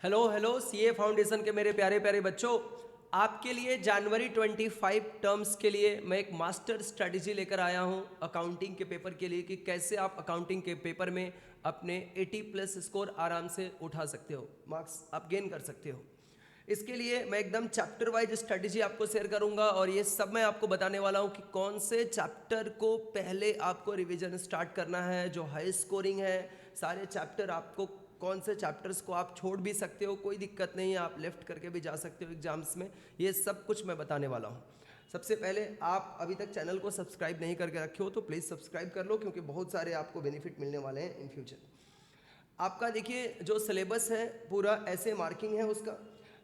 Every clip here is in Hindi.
हेलो हेलो सीए फाउंडेशन के मेरे प्यारे प्यारे बच्चों, आपके लिए जनवरी 25 टर्म्स के लिए मैं एक मास्टर स्ट्रेटजी लेकर आया हूं अकाउंटिंग के पेपर के लिए कि कैसे आप अकाउंटिंग के पेपर में अपने 80 प्लस स्कोर आराम से उठा सकते हो, मार्क्स आप गेन कर सकते हो। इसके लिए मैं एकदम चैप्टर वाइज स्ट्रेटजी आपको शेयर करूंगा और ये सब मैं आपको बताने वाला हूं कि कौन से चैप्टर को पहले आपको रिवीजन स्टार्ट करना है जो हाई स्कोरिंग है। सारे चैप्टर आपको कौन से चैप्टर्स को आप छोड़ भी सकते हो, कोई दिक्कत नहीं है, आप लेफ्ट करके भी जा सकते हो एग्जाम्स में। ये सब कुछ मैं बताने वाला हूँ। सबसे पहले आप अभी तक चैनल को सब्सक्राइब नहीं करके रखे हो तो प्लीज़ सब्सक्राइब कर लो, क्योंकि बहुत सारे आपको बेनिफिट मिलने वाले हैं इन फ्यूचर। आपका देखिए जो सिलेबस है पूरा ऐसे मार्किंग है उसका।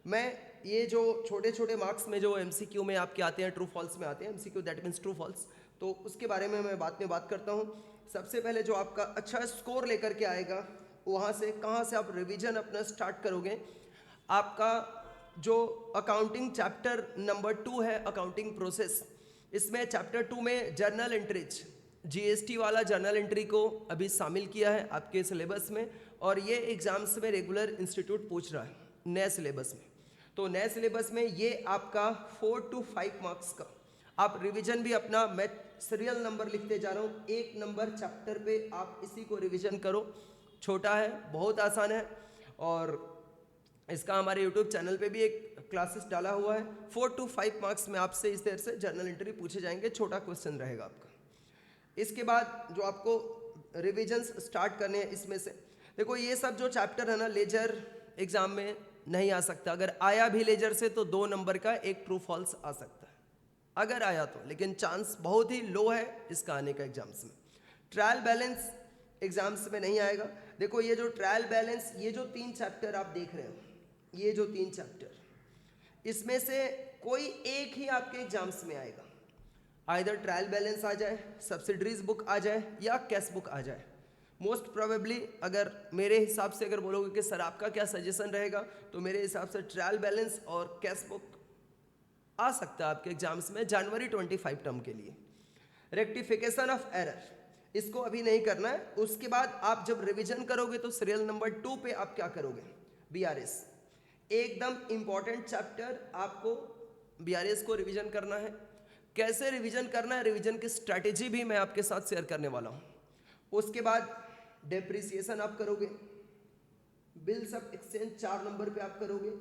मैं ये जो छोटे छोटे मार्क्स में जो एमसीक्यू में आपके आते हैं, ट्रू फॉल्स में आते हैं, MCQ that means true false, तो उसके बारे में मैं बात करता हूँ। सबसे पहले जो आपका अच्छा स्कोर लेकर के आएगा वहाँ से कहाँ से आप रिवीजन अपना स्टार्ट करोगे। आपका जो अकाउंटिंग चैप्टर नंबर 2 है अकाउंटिंग प्रोसेस, इसमें चैप्टर 2 में जर्नल एंट्रीज, जीएसटी वाला जर्नल एंट्री को अभी शामिल किया है आपके सिलेबस में, और ये एग्जाम्स में रेगुलर इंस्टीट्यूट पूछ रहा है नए सिलेबस में। तो नए सिलेबस में ये आपका 4 to 5 मार्क्स का आप रिवीजन भी अपना, मैं सीरियल नंबर लिखते जा रहा हूँ, 1 नंबर चैप्टर पे आप इसी को रिवीजन करो। छोटा है, बहुत आसान है, और इसका हमारे यूट्यूब चैनल पे भी एक क्लासेस डाला हुआ है। 4 to 5 मार्क्स में आपसे इस तरह से जर्नल एंट्री पूछे जाएंगे, छोटा क्वेश्चन रहेगा आपका। इसके बाद जो आपको रिविजन्स स्टार्ट करने हैं इसमें से देखो, ये सब जो चैप्टर है ना लेजर एग्जाम में नहीं आ सकता। अगर आया भी लेजर से तो 2 नंबर का एक ट्रू फॉल्स आ सकता है, अगर आया तो, लेकिन चांस बहुत ही लो है इसका आने का एग्जाम्स में। ट्रायल बैलेंस एग्जाम्स में नहीं आएगा। देखो ये जो ट्रायल बैलेंस, ये जो 3 चैप्टर आप देख रहे हो, ये जो 3 चैप्टर, इसमें से कोई एक ही आपके एग्जाम्स में आएगा। आइदर ट्रायल बैलेंस आ जाए, सब्सिडरीज बुक आ जाए, या कैश बुक आ जाए। मोस्ट प्रोबेबली अगर मेरे हिसाब से अगर बोलोगे कि सर आपका क्या सजेशन रहेगा, तो मेरे हिसाब से ट्रायल बैलेंस और कैश बुक आ सकता है आपके एग्जाम्स में जनवरी 25 टर्म के लिए। रेक्टिफिकेशन ऑफ एरर, इसको अभी नहीं करना है। उसके बाद आप जब रिवीजन करोगे तो सीरियल नंबर 2 पे आप क्या करोगे, बीआरएस, एकदम इंपॉर्टेंट चैप्टर, आपको बीआरएस को रिवीजन करना है। कैसे रिवीजन करना है, रिवीजन की स्ट्रैटेजी भी मैं आपके साथ शेयर करने वाला हूँ। उसके बाद डेप्रिसिएशन आप करोगे, बिल्स ऑफ एक्सचेंज 4 नंबर पे आप करोगे,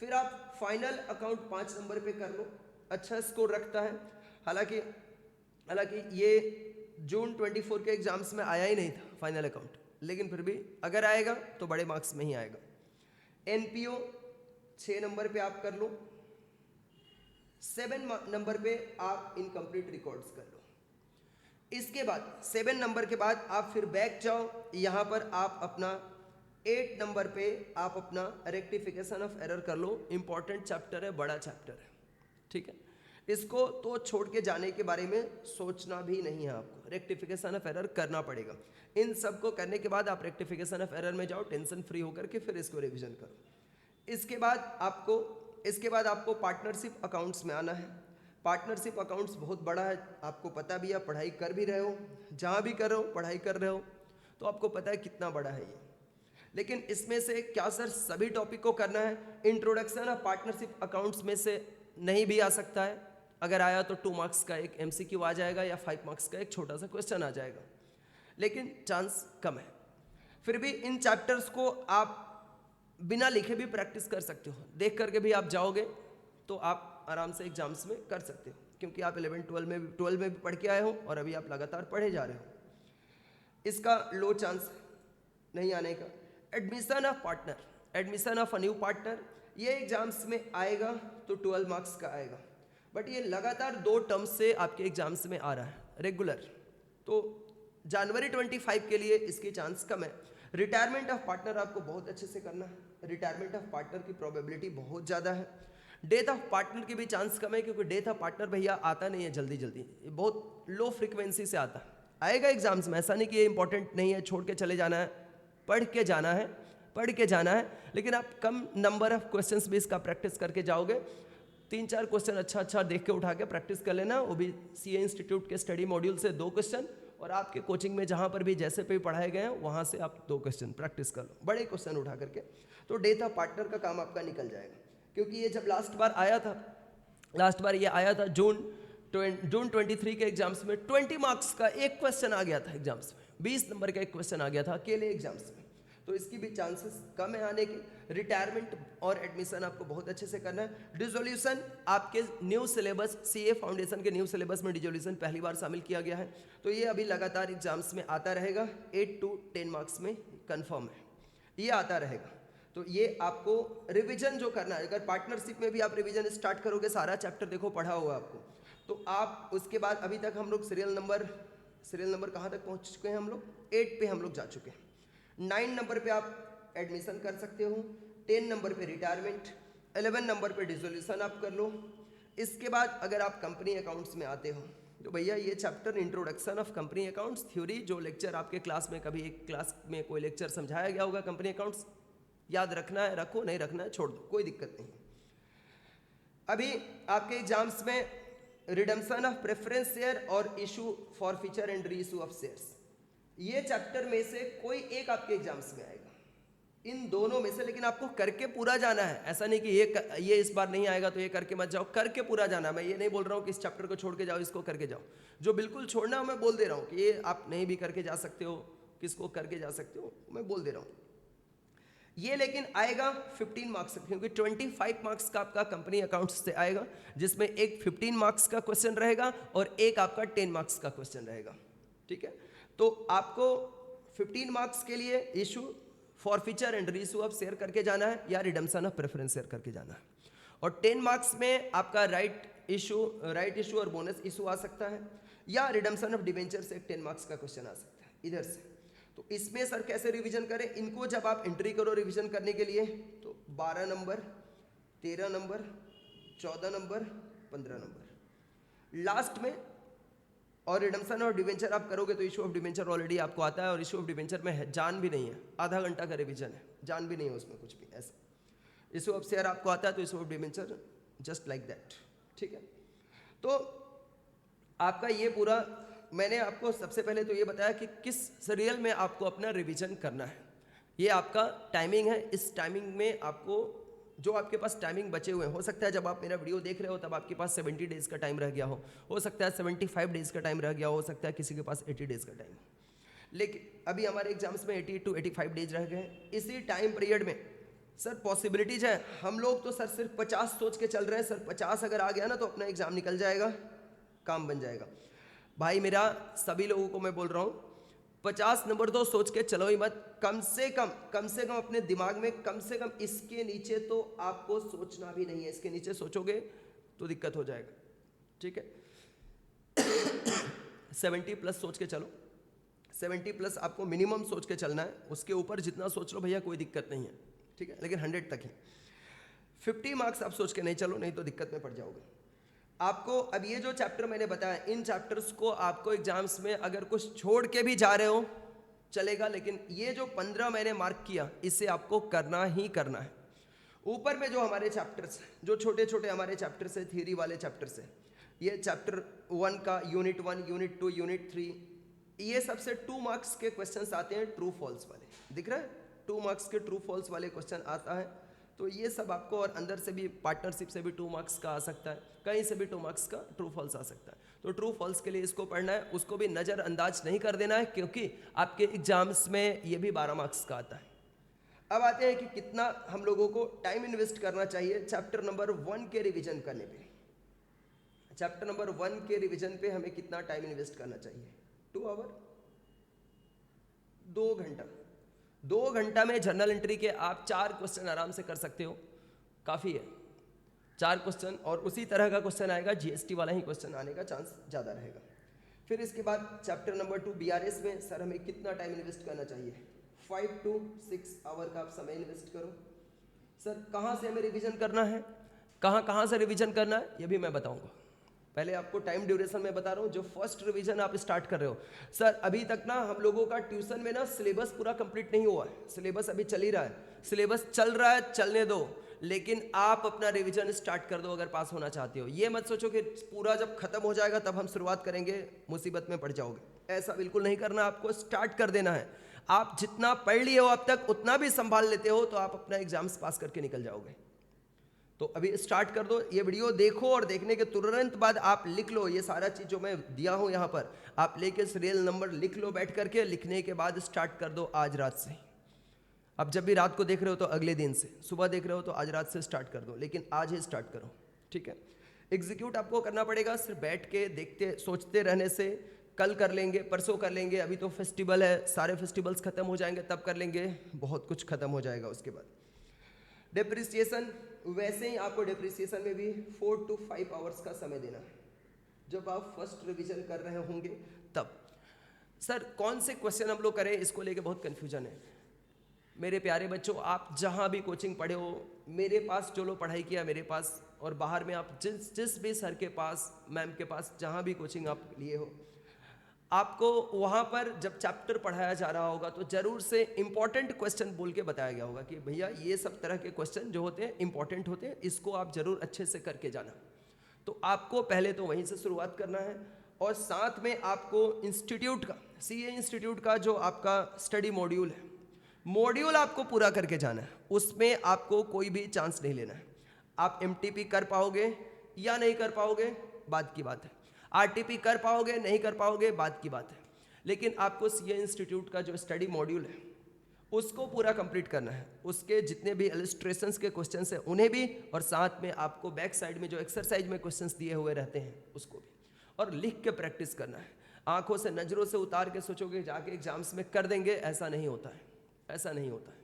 फिर आप फाइनल अकाउंट 5 नंबर पे कर लो, अच्छा स्कोर रखता है। हालांकि ये जून 24 के एग्जाम्स में आया ही नहीं था फाइनल अकाउंट, लेकिन फिर भी अगर आएगा तो बड़े मार्क्स में ही आएगा। एनपीओ 6 नंबर पे आप कर लो, 7 नंबर पे आप इनकम्प्लीट रिकॉर्ड्स कर लो। इसके बाद 7 नंबर के बाद आप फिर बैक जाओ, यहाँ पर आप अपना 8 नंबर पे आप अपना रेक्टिफिकेशन ऑफ एरर कर लो। इंपॉर्टेंट चैप्टर है, बड़ा चैप्टर है, ठीक है। इसको तो छोड़ के जाने के बारे में सोचना भी नहीं है आपको, रेक्टिफिकेशन ऑफ एरर करना पड़ेगा। इन सब को करने के बाद आप रेक्टिफिकेशन ऑफ एरर में जाओ, टेंशन फ्री होकर के फिर इसको रिविजन करो। इसके बाद आपको पार्टनरशिप अकाउंट्स में आना है। पार्टनरशिप अकाउंट्स बहुत बड़ा है, आपको पता भी है, पढ़ाई कर भी रहे हो, जहाँ भी कर रहे हो पढ़ाई कर रहे हो तो आपको पता है कितना बड़ा है ये। लेकिन इसमें से क्या सर सभी टॉपिक को करना है? इंट्रोडक्शन ऑफ पार्टनरशिप अकाउंट्स में से नहीं भी आ सकता है, अगर आया तो 2 मार्क्स का एक एमसीक्यू आ जाएगा या 5 मार्क्स का एक छोटा सा क्वेश्चन आ जाएगा, लेकिन चांस कम है। फिर भी इन चैप्टर्स को आप बिना लिखे भी प्रैक्टिस कर सकते हो, देख करके भी आप जाओगे तो आप आराम से एग्जाम्स में कर सकते हो, क्योंकि आप 11-12 में भी पढ़ के आए हो और अभी आप लगातार पढ़े जा रहे हो। इसका लो चांस नहीं आने का। Admission of partner, admission of a new partner, ये एग्जाम्स में आएगा तो 12 मार्क्स का आएगा, बट ये लगातार 2 टर्म्स से आपके एग्जाम्स में आ रहा है रेगुलर, तो जनवरी 25 के लिए इसकी चांस कम है। रिटायरमेंट ऑफ पार्टनर आपको बहुत अच्छे से करना है, रिटायरमेंट ऑफ पार्टनर की प्रोबेबिलिटी बहुत ज़्यादा है। डेथ ऑफ पार्टनर की भी चांस कम है, क्योंकि डेथ ऑफ पार्टनर भैया आता नहीं है जल्दी जल्दी, ये बहुत लो फ्रिक्वेंसी से आता है, आएगा एग्जाम्स में। ऐसा नहीं कि ये इंपॉर्टेंट नहीं है, छोड़ के चले जाना है, पढ़ के जाना है, लेकिन आप कम नंबर ऑफ क्वेश्चंस भी इसका प्रैक्टिस करके जाओगे। 3-4 क्वेश्चन अच्छा देख के उठा के प्रैक्टिस कर लेना, वो भी सीए इंस्टीट्यूट के स्टडी मॉड्यूल से 2 क्वेश्चन और आपके कोचिंग में जहाँ पर भी जैसे पे पढ़ाए गए हैं वहाँ से आप 2 क्वेश्चन प्रैक्टिस कर लो, बड़े क्वेश्चन उठा करके, तो डेथ ऑफ पार्टनर का काम आपका निकल जाएगा। क्योंकि ये जब लास्ट बार ये आया था जून 23 के एग्जाम्स में 20 मार्क्स का एक क्वेश्चन आ गया था एग्जाम्स में, 20 नंबर का एक क्वेश्चन आ गया था अकेले एग्जाम्स में, तो इसकी भी चांसेस कम है आने के। रिटायरमेंट और एडमिशन आपको बहुत अच्छे से करना है। डिसोल्यूशन आपके न्यू सिलेबस, सीए फाउंडेशन के न्यू सिलेबस में डिसोल्यूशन पहली बार शामिल किया गया है, तो ये अभी लगातार एग्जाम्स में आता रहेगा, 8 to 10 मार्क्स में कंफर्म है, ये आता रहेगा। तो ये आपको रिवीजन जो करना है, अगर पार्टनरशिप में भी आप रिवीजन स्टार्ट करोगे, सारा चैप्टर देखो पढ़ा होगा आपको, तो आप उसके बाद अभी तक हम लोग सीरियल नंबर कहाँ तक पहुँच चुके हैं, हम लोग 8 पे हम लोग जा चुके हैं। 9 नंबर पे आप एडमिशन कर सकते हो, 10 नंबर पे रिटायरमेंट, 11 नंबर पे डिसोल्यूशन आप कर लो। इसके बाद अगर आप कंपनी अकाउंट्स में आते हो तो भैया ये chapter introduction of company accounts theory, जो लेक्चर आपके क्लास में कभी एक क्लास में कोई लेक्चर समझाया गया होगा कंपनी अकाउंट्स, याद रखना है रखो, नहीं रखना है छोड़ दो, कोई दिक्कत नहीं। अभी आपके एग्जाम्स में रिडम्पशन ऑफ प्रेफरेंस शेयर और issue forfeiture and reissue of shares, ये चैप्टर में से कोई एक आपके एग्जाम्स में आएगा, इन दोनों में से, लेकिन आपको करके पूरा जाना है। ऐसा नहीं कि ये इस बार नहीं आएगा तो ये करके मत जाओ, करके पूरा जाना है। मैं ये नहीं बोल रहा हूँ कि इस चैप्टर को छोड़ के जाओ, इसको करके जाओ। जो बिल्कुल छोड़ना है मैं बोल दे रहा हूँ कि ये आप नहीं भी करके जा सकते हो, किसको करके जा सकते हो, मैं बोल दे रहा हूँ। ये लेकिन आएगा 15 मार्क्स, क्योंकि 25 मार्क्स का आपका कंपनी अकाउंट्स से आएगा, जिसमें एक 15 मार्क्स का क्वेश्चन रहेगा और एक आपका 10 मार्क्स का क्वेश्चन रहेगा, ठीक है। तो आपको 15 मार्क्स के लिए issue forfeiture and reissue of share करके जाना है या रिडम्पशन ऑफ प्रेफरेंस शेयर करके जाना है, और 10 मार्क्स में आपका राइट इशू और बोनस इशू आ सकता है, या रिडम्पशन ऑफ डिबेंचर से एक 10 मार्क्स का क्वेश्चन आ सकता है इधर से। तो इसमें सर कैसे रिवीजन करें इनको, जब आप एंट्री करो रिवीजन करने के लिए, तो 12 number, 13 number, 14 number, 15 number last में, और रिडम्पशन और डिबेंचर आप करोगे तो इशू ऑफ डिबेंचर ऑलरेडी आपको आता है, और इशू ऑफ डिबेंचर में है जान भी नहीं है, आधा घंटा का रिवीजन है, जान भी नहीं है उसमें कुछ भी ऐसा। इशू ऑफ शेयर आपको आता है तो issue of debenture just like that, ठीक है। तो आपका ये पूरा, मैंने आपको सबसे पहले तो ये बताया कि किस सीरियल में आपको अपना रिवीजन करना है, ये आपका टाइमिंग है। इस टाइमिंग में आपको जो आपके पास टाइमिंग बचे हुए हैं, हो सकता है जब आप मेरा वीडियो देख रहे हो तब आपके पास 70 डेज़ का टाइम रह गया हो सकता है 75 डेज़ का टाइम रह गया हो सकता है किसी के पास 80 डेज़ का टाइम, लेकिन अभी हमारे एग्जाम्स में 80 to 85 डेज रह गए हैं। इसी टाइम पीरियड में सर पॉसिबिलिटीज है, हम लोग तो सर सिर्फ 50 सोच के चल रहे हैं, सर 50 अगर आ गया ना तो अपना एग्जाम निकल जाएगा, काम बन जाएगा। भाई मेरा सभी लोगों को मैं बोल रहा हूँ, 50 नंबर तो सोच के चलो ही मत, कम से कम अपने दिमाग में कम से कम इसके नीचे तो आपको सोचना भी नहीं है, इसके नीचे सोचोगे तो दिक्कत हो जाएगा, ठीक है। 70 प्लस सोच के चलो, 70 प्लस आपको मिनिमम सोच के चलना है, उसके ऊपर जितना सोच लो भैया कोई दिक्कत नहीं है, ठीक है, लेकिन 100 तक ही। 50 मार्क्स आप सोच के नहीं चलो, नहीं तो दिक्कत में पड़ जाओगे। आपको अब ये जो चैप्टर मैंने बताया, इन चैप्टर्स को आपको एग्जाम्स में अगर कुछ छोड़ के भी जा रहे हो चलेगा, लेकिन ये जो 15 मैंने मार्क किया इसे आपको करना ही करना है। ऊपर में जो हमारे चैप्टर्स, जो छोटे छोटे हमारे चैप्टर्स है, थ्योरी वाले चैप्टर्स है, ये चैप्टर 1 का यूनिट 1, यूनिट 2, यूनिट 3, ये सबसे 2 मार्क्स के क्वेश्चंस आते हैं, ट्रू फॉल्स वाले, दिख रहा है 2 मार्क्स के ट्रू फॉल्स वाले क्वेश्चन आता है। तो ये सब आपको, और अंदर से भी पार्टनरशिप से भी 2 मार्क्स का आ सकता है, कहीं से भी 2 मार्क्स का ट्रू फॉल्स आ सकता है। तो ट्रू फॉल्स के लिए इसको पढ़ना है, उसको भी नज़रअंदाज नहीं कर देना है, क्योंकि आपके एग्जाम्स में ये भी 12 मार्क्स का आता है। अब आते हैं कि कितना हम लोगों को टाइम इन्वेस्ट करना चाहिए चैप्टर नंबर 1 के रिविजन करने पे। चैप्टर नंबर 1 के रिविजन पे हमें कितना टाइम इन्वेस्ट करना चाहिए? 2 आवर, 2 घंटा। 2 घंटा में जर्नल एंट्री के आप 4 क्वेश्चन आराम से कर सकते हो, काफ़ी है 4 क्वेश्चन, और उसी तरह का क्वेश्चन आएगा, जीएसटी वाला ही क्वेश्चन आने का चांस ज़्यादा रहेगा। फिर इसके बाद चैप्टर नंबर 2 बीआरएस में सर हमें कितना टाइम इन्वेस्ट करना चाहिए? 5 to 6 आवर का आप समय इन्वेस्ट करो। सर कहाँ से हमें रिवीजन करना है, कहाँ से रिवीजन करना है, ये भी मैं बताऊँगा। पहले आपको टाइम ड्यूरेशन में बता रहा हूँ, जो फर्स्ट रिवीजन आप स्टार्ट कर रहे हो, सर अभी तक ना हम लोगों का ट्यूशन में ना सिलेबस पूरा कंप्लीट नहीं हुआ है, सिलेबस अभी चल ही रहा है, सिलेबस चल रहा है, चलने दो, लेकिन आप अपना रिवीजन स्टार्ट कर दो अगर पास होना चाहते हो। ये मत सोचो कि पूरा जब खत्म हो जाएगा तब हम शुरुआत करेंगे, मुसीबत में पड़ जाओगे, ऐसा बिल्कुल नहीं करना, आपको स्टार्ट कर देना है। आप जितना पढ़ लिए हो अब तक उतना भी संभाल लेते हो तो आप अपना एग्जाम्स पास करके निकल जाओगे। तो अभी स्टार्ट कर दो, ये वीडियो देखो और देखने के तुरंत बाद आप लिख लो ये सारा चीज़ जो मैं दिया हूँ यहाँ पर, आप लेके सीरियल नंबर लिख लो बैठ करके। लिखने के बाद स्टार्ट कर दो आज रात से। अब जब भी रात को देख रहे हो तो अगले दिन से, सुबह देख रहे हो तो आज रात से स्टार्ट कर दो, लेकिन आज ही स्टार्ट करो, ठीक है। एग्जीक्यूट आपको करना पड़ेगा, सिर्फ बैठ के देखते सोचते रहने से। कल कर लेंगे, परसों कर लेंगे, अभी तो फेस्टिवल है, सारे फेस्टिवल्स खत्म हो जाएंगे तब कर लेंगे, बहुत कुछ खत्म हो जाएगा उसके बाद। डिप्रिसिएशन, वैसे ही आपको डिप्रिसिएशन में भी 4 to 5 आवर्स का समय देना है जब आप फर्स्ट रिवीजन कर रहे होंगे तब। सर कौन से क्वेश्चन हम लोग करें, इसको लेके बहुत कन्फ्यूजन है। मेरे प्यारे बच्चों, आप जहाँ भी कोचिंग पढ़े हो, मेरे पास जो लोग पढ़ाई किया मेरे पास, और बाहर में आप जिस भी सर के पास, मैम के पास, जहाँ भी कोचिंग आप लिए हो, आपको वहाँ पर जब चैप्टर पढ़ाया जा रहा होगा तो ज़रूर से इंपॉर्टेंट क्वेश्चन बोल के बताया गया होगा कि भैया ये सब तरह के क्वेश्चन जो होते हैं इंपॉर्टेंट होते हैं, इसको आप ज़रूर अच्छे से करके जाना। तो आपको पहले तो वहीं से शुरुआत करना है, और साथ में आपको इंस्टीट्यूट का, सीए इंस्टीट्यूट का जो आपका स्टडी मॉड्यूल है, मॉड्यूल आपको पूरा करके जाना है। उसमें आपको कोई भी चांस नहीं लेना है। आप एमटीपी कर पाओगे या नहीं कर पाओगे बात की बात है, आरटीपी कर पाओगे नहीं कर पाओगे बात की बात है, लेकिन आपको सीए इंस्टीट्यूट का जो स्टडी मॉड्यूल है उसको पूरा कंप्लीट करना है। उसके जितने भी इलस्ट्रेशंस के क्वेश्चंस हैं उन्हें भी, और साथ में आपको बैक साइड में जो एक्सरसाइज में क्वेश्चंस दिए हुए रहते हैं उसको भी, और लिख के प्रैक्टिस करना है। आंखों से नज़रों से उतार के सोचोगे जाके एग्जाम्स में कर देंगे, ऐसा नहीं होता है, ऐसा नहीं होता है।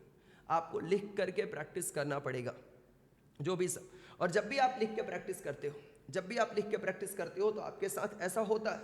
आपको लिख करके प्रैक्टिस करना पड़ेगा जो भी सब। और जब भी आप लिख के प्रैक्टिस करते हो, जब भी आप लिख के प्रैक्टिस करते हो तो आपके साथ ऐसा होता है,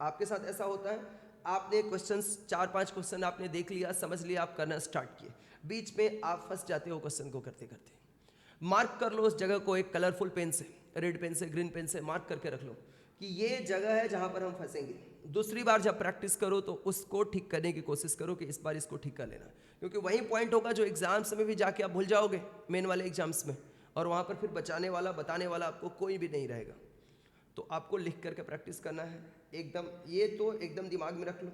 आपके साथ ऐसा होता है, आपने क्वेश्चंस 4-5 क्वेश्चन आपने देख लिया, समझ लिया, आप करना स्टार्ट किए, बीच में आप फंस जाते हो क्वेश्चन को करते करते। मार्क कर लो उस जगह को एक कलरफुल पेन से, रेड पेन से, ग्रीन पेन से मार्क करके रख लो कि ये जगह है जहाँ पर हम फंसेंगे। दूसरी बार जब प्रैक्टिस करो तो उसको ठीक करने की कोशिश करो कि इस बार इसको ठीक कर लेना, क्योंकि वही पॉइंट होगा जो एग्जाम्स में भी जाके आप भूल जाओगे, मेन वाले एग्जाम्स में, और वहाँ पर फिर बचाने वाला बताने वाला आपको कोई भी नहीं रहेगा। तो आपको लिख करके प्रैक्टिस करना है एकदम, ये तो एकदम दिमाग में रख लो।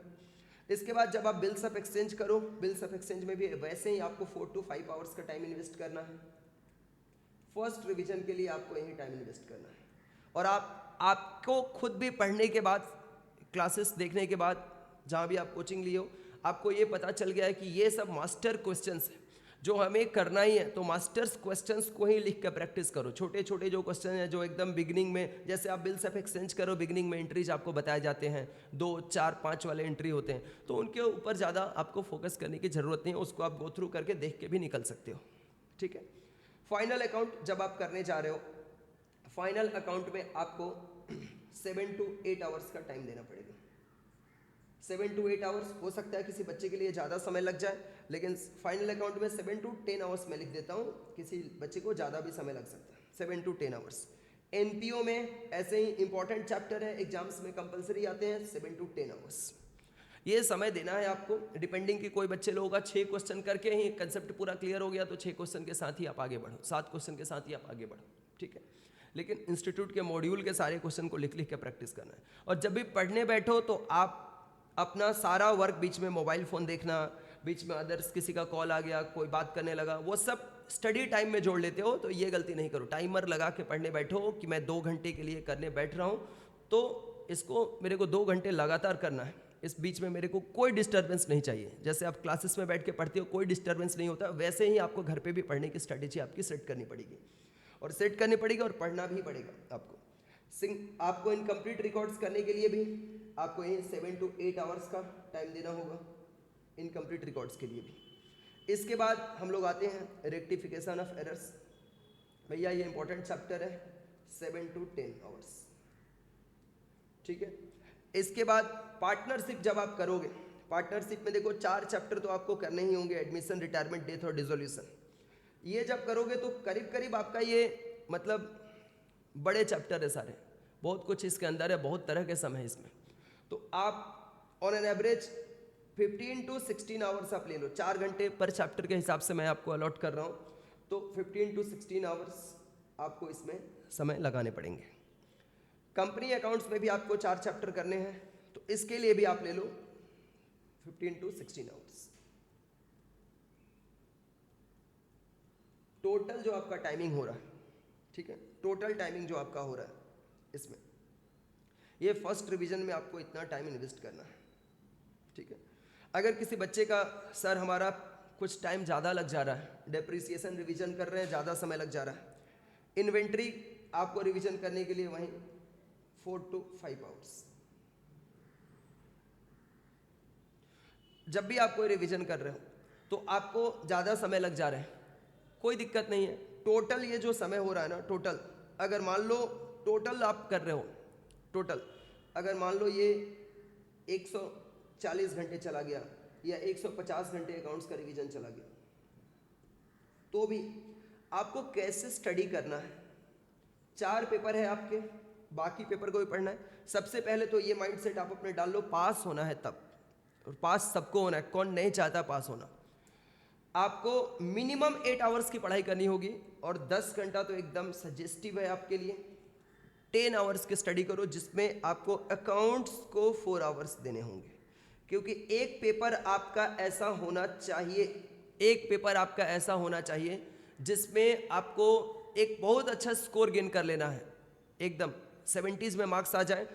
इसके बाद जब आप बिल्स ऑफ एक्सचेंज करो, बिल्स ऑफ एक्सचेंज में भी वैसे ही आपको 4 to 5 आवर्स का टाइम इन्वेस्ट करना है। फर्स्ट रिवीजन के लिए आपको यही टाइम इन्वेस्ट करना है, और आपको खुद भी पढ़ने के बाद, क्लासेस देखने के बाद, जहाँ भी आप कोचिंग लिए हो, आपको ये पता चल गया है कि ये सब मास्टर क्वेश्चंस हैं जो हमें करना ही है। तो मास्टर्स क्वेश्चंस को ही लिख कर प्रैक्टिस करो। छोटे छोटे जो क्वेश्चन हैं जो एकदम बिगिनिंग में, जैसे आप बिल्स ऑफ एक्सचेंज करो, बिगिनिंग में एंट्रीज आपको बताए जाते हैं, 2, 4, 5 वाले एंट्री होते हैं, तो उनके ऊपर ज़्यादा आपको फोकस करने की ज़रूरत नहीं है, उसको आप गो थ्रू करके देख के भी निकल सकते हो, ठीक है। फाइनल अकाउंट जब आप करने जा रहे हो, फाइनल अकाउंट में आपको 7 to 8 आवर्स का टाइम देना पड़ेगा। 7 to 8 आवर्स, हो सकता है किसी बच्चे के लिए ज़्यादा समय लग जाए, लेकिन फाइनल अकाउंट में 7 to 10 आवर्स मैं लिख देता हूँ, किसी बच्चे को ज़्यादा भी समय लग सकता है। 7 to 10 आवर्स। एनपीओ में ऐसे ही इंपॉर्टेंट चैप्टर है, एग्जाम्स में कंपलसरी आते हैं, 7 to 10 आवर्स ये समय देना है आपको। डिपेंडिंग कि कोई बच्चे लोगों का 6 क्वेश्चन करके ही कंसेप्ट पूरा क्लियर हो गया तो 6 क्वेश्चन के साथ ही आप आगे बढ़ो, 7 क्वेश्चन के साथ ही आप आगे बढ़ो, ठीक है। लेकिन इंस्टीट्यूट के मॉड्यूल के सारे क्वेश्चन को लिख लिख के प्रैक्टिस करना है। और जब भी पढ़ने बैठो तो आप अपना सारा वर्क, बीच में मोबाइल फ़ोन देखना, बीच में अदर्स किसी का कॉल आ गया, कोई बात करने लगा, वो सब स्टडी टाइम में जोड़ लेते हो, तो ये गलती नहीं करो। टाइमर लगा के पढ़ने बैठो कि मैं 2 घंटे के लिए करने बैठ रहा हूँ, तो इसको मेरे को 2 घंटे लगातार करना है, इस बीच में मेरे को कोई डिस्टर्बेंस नहीं चाहिए। जैसे आप क्लासेस में बैठ के पढ़ते हो कोई डिस्टर्बेंस नहीं होता, वैसे ही आपको घर पे भी पढ़ने की स्ट्रेटेजी आपकी सेट करनी पड़ेगी, और सेट करनी पड़ेगी और पढ़ना भी पड़ेगा आपको। आपको इनकम्प्लीट रिकॉर्ड्स करने के लिए भी आपको यही 7 to 8 आवर्स का टाइम देना होगा, इनकम्प्लीट रिकॉर्ड्स के लिए भी। इसके बाद हम लोग आते हैं रेक्टिफिकेशन ऑफ एरर्स। भैया ये इंपॉर्टेंट चैप्टर है, 7 to 10 आवर्स, ठीक है। इसके बाद पार्टनरशिप जब आप करोगे, पार्टनरशिप में देखो 4 चैप्टर तो आपको करने ही होंगे, एडमिशन, रिटायरमेंट, डेथ और डिसोल्यूशन। ये जब करोगे तो करीब करीब आपका ये मतलब बड़े चैप्टर है सारे, बहुत कुछ इसके अंदर है, बहुत तरह के समय है इसमें। तो आप on an average 15 to 16 hours आप ले लो, 4 घंटे पर चैप्टर के हिसाब से मैं आपको अलॉट कर रहा हूँ, तो 15 to 16 आवर्स आपको इसमें समय लगाने पड़ेंगे। कंपनी अकाउंट्स में भी आपको 4 चैप्टर करने हैं, तो इसके लिए भी आप ले लो 15 to 16 आवर्स। टोटल जो आपका टाइमिंग हो रहा है, ठीक है, टोटल टाइमिंग जो आपका हो रहा है इसमें, ये फर्स्ट रिवीजन में आपको इतना टाइम इन्वेस्ट करना है, ठीक है। अगर किसी बच्चे का सर हमारा कुछ टाइम ज़्यादा लग जा रहा है, डेप्रिसिएशन रिवीजन कर रहे हैं, ज़्यादा समय लग जा रहा है, इन्वेंट्री आपको रिवीजन करने के लिए वहीं 4 to 5 आवर्स। जब भी आप कोई रिवीजन कर रहे हो तो आपको ज़्यादा समय लग जा रहा है, कोई दिक्कत नहीं है। टोटल ये जो समय हो रहा है ना, टोटल अगर मान लो टोटल आप कर रहे हो, टोटल अगर मान लो ये 140 घंटे चला गया या 150 घंटे अकाउंट्स का रिवीजन चला गया, तो भी आपको कैसे स्टडी करना है। 4 पेपर है आपके, बाकी पेपर को भी पढ़ना है। सबसे पहले तो ये माइंडसेट आप अपने डाल लो, पास होना है तब, और पास सबको होना है, कौन नहीं चाहता पास होना। आपको मिनिमम 8 आवर्स की पढ़ाई करनी होगी और 10 घंटा तो एकदम सजेस्टिव है आपके लिए। 10 आवर्स की स्टडी करो जिसमें आपको अकाउंट्स को 4 आवर्स देने होंगे, क्योंकि एक पेपर आपका ऐसा होना चाहिए, एक पेपर आपका ऐसा होना चाहिए जिसमें आपको एक बहुत अच्छा स्कोर गेन कर लेना है, एकदम 70s में मार्क्स आ जाए।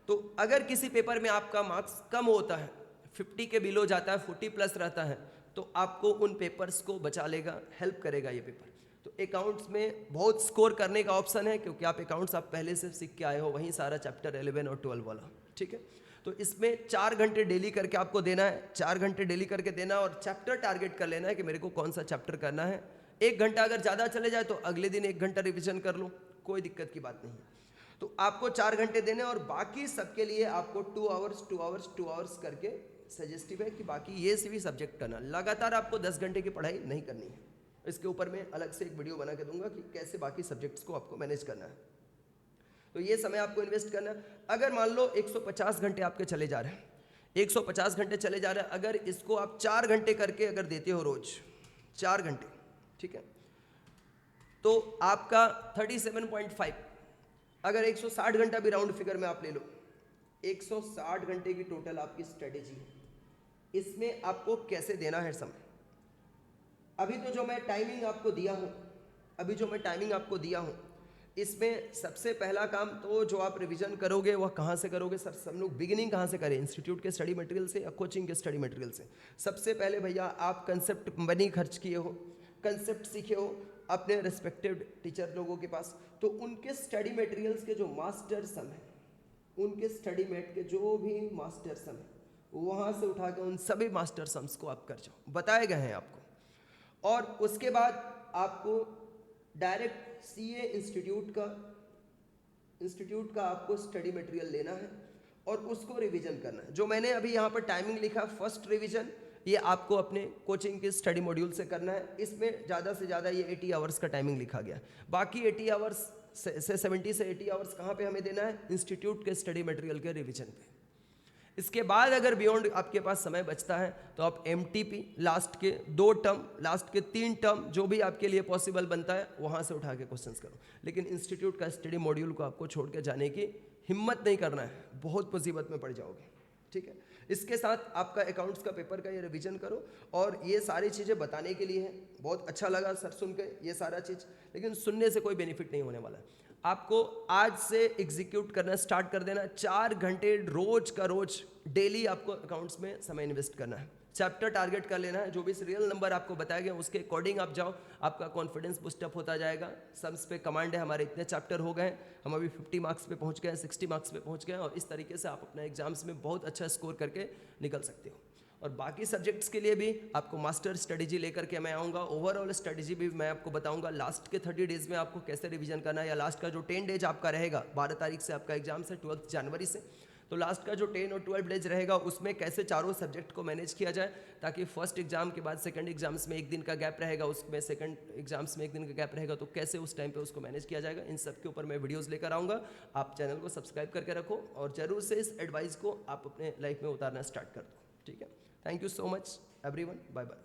तो अगर किसी पेपर में आपका मार्क्स कम होता है, 50 के बिलो जाता है, 40 प्लस रहता है, तो आपको उन पेपर्स को बचा लेगा, हेल्प करेगा ये पेपर। तो अकाउंट्स में बहुत स्कोर करने का ऑप्शन है, क्योंकि आप अकाउंट्स आप पहले से सीख के आए हो, वहीं सारा चैप्टर 11 और 12 वाला, ठीक है। तो इसमें 4 घंटे डेली करके आपको देना है, 4 घंटे डेली करके देना, और चैप्टर टारगेट कर लेना है कि मेरे को कौन सा चैप्टर करना है। 1 घंटा अगर ज़्यादा चले जाए तो अगले दिन 1 घंटा रिविजन कर लो, कोई दिक्कत की बात नहीं है। तो आपको 4 घंटे देने, और बाकी सबके लिए आपको 2 आवर्स करके सजेस्टिव है कि बाकी ये सभी सब्जेक्ट करना। लगातार आपको 10 घंटे की पढ़ाई नहीं करनी है। इसके ऊपर मैं अलग से एक वीडियो बना के दूंगा कि कैसे बाकी सब्जेक्ट्स को आपको मैनेज करना है। तो ये समय आपको इन्वेस्ट करना है। अगर मान लो 150 घंटे आपके चले जा रहे हैं, 150 घंटे चले जा रहे हैं, अगर इसको आप 4 घंटे करके अगर देते हो रोज 4 घंटे, ठीक है, तो आपका 37.5, अगर 160 घंटा भी राउंड फिगर में आप ले लो, 160 घंटे की टोटल आपकी स्ट्रेटेजी है। इसमें आपको कैसे देना है समय। अभी तो जो मैं टाइमिंग आपको दिया हूं, इसमें सबसे पहला काम तो जो आप रिवीजन करोगे वह कहाँ से करोगे। सर सब लोग बिगिनिंग कहाँ से करें, इंस्टीट्यूट के स्टडी मटेरियल से या कोचिंग के स्टडी मटेरियल से। सबसे पहले भैया आप कंसेप्ट मनी खर्च किए हो, कंसेप्ट सीखे हो अपने रिस्पेक्टिव टीचर लोगों के पास, तो उनके स्टडी मटेरियल्स के जो मास्टर सम है, उनके स्टडी मेट के जो भी मास्टर सम है, वहाँ से उठा के उन सभी मास्टर सम्स को आप कर जाओ, बताए गए हैं आपको। और उसके बाद आपको डायरेक्ट सीए इंस्टीट्यूट का आपको स्टडी मटेरियल लेना है और उसको रिवीजन करना है। जो मैंने अभी यहाँ पर टाइमिंग लिखा, फर्स्ट रिवीजन, ये आपको अपने कोचिंग के स्टडी मॉड्यूल से करना है। इसमें ज़्यादा से ज़्यादा ये 80 आवर्स का टाइमिंग लिखा गया। बाकी 80 आवर्स से 70 से 80 आवर्स कहाँ पे हमें देना है, इंस्टीट्यूट के स्टडी मटेरियल के रिवीजन पे। इसके बाद अगर बियॉन्ड आपके पास समय बचता है तो आप एमटीपी लास्ट के 2 टर्म, लास्ट के 3 टर्म, जो भी आपके लिए पॉसिबल बनता है वहाँ से उठा के क्वेश्चंस करो। लेकिन इंस्टीट्यूट का स्टडी मॉड्यूल को आपको छोड़ के जाने की हिम्मत नहीं करना है, बहुत मुसीबत में पड़ जाओगे, ठीक है। इसके साथ आपका अकाउंट्स का पेपर का ये रिवीजन करो, और ये सारी चीज़ें बताने के लिए है। बहुत अच्छा लगा सर सुन के ये सारा चीज़, लेकिन सुनने से कोई बेनिफिट नहीं होने वाला है। आपको आज से एग्जीक्यूट करना स्टार्ट कर देना। 4 घंटे रोज का रोज डेली आपको अकाउंट्स में समय इन्वेस्ट करना है। चैप्टर टारगेट कर लेना है, जो भी सीरियल नंबर आपको बताया गया उसके अकॉर्डिंग आप जाओ, आपका कॉन्फिडेंस बूस्टअप होता जाएगा। सम्स पे कमांड है, हमारे इतने चैप्टर हो गए, हम अभी 50 मार्क्स पे पहुंच गए, 60 मार्क्स पे पहुंच गए, और इस तरीके से आप अपना एग्जाम्स में बहुत अच्छा स्कोर करके निकल सकते हो। और बाकी सब्जेक्ट्स के लिए भी आपको मास्टर स्ट्रेटेजी लेकर के मैं आऊँगा। ओवरऑल स्ट्रेटेजी भी मैं आपको बताऊँगा। लास्ट के 30 डेज़ में आपको कैसे रिवीजन करना है, या लास्ट का जो 10 डेज आपका रहेगा, 12 तारीख से आपका एग्जाम है, 12 जनवरी से, तो लास्ट का जो 10 और 12 डेज रहेगा उसमें कैसे चारों सब्जेक्ट को मैनेज किया जाए, ताकि फर्स्ट एग्जाम के बाद सेकंड एग्जाम्स में 1 दिन का गैप रहेगा, उसमें सेकंड एग्जाम्स में 1 दिन का गैप रहेगा, तो कैसे उस टाइम पे उसको मैनेज किया जाएगा, इन सब के ऊपर मैं वीडियोस लेकर आऊँगा। आप चैनल को सब्सक्राइब करके रखो, और ज़रूर से इस एडवाइस को आप अपने लाइफ में उतारना स्टार्ट कर दो, ठीक है। Thank you so much everyone, bye bye.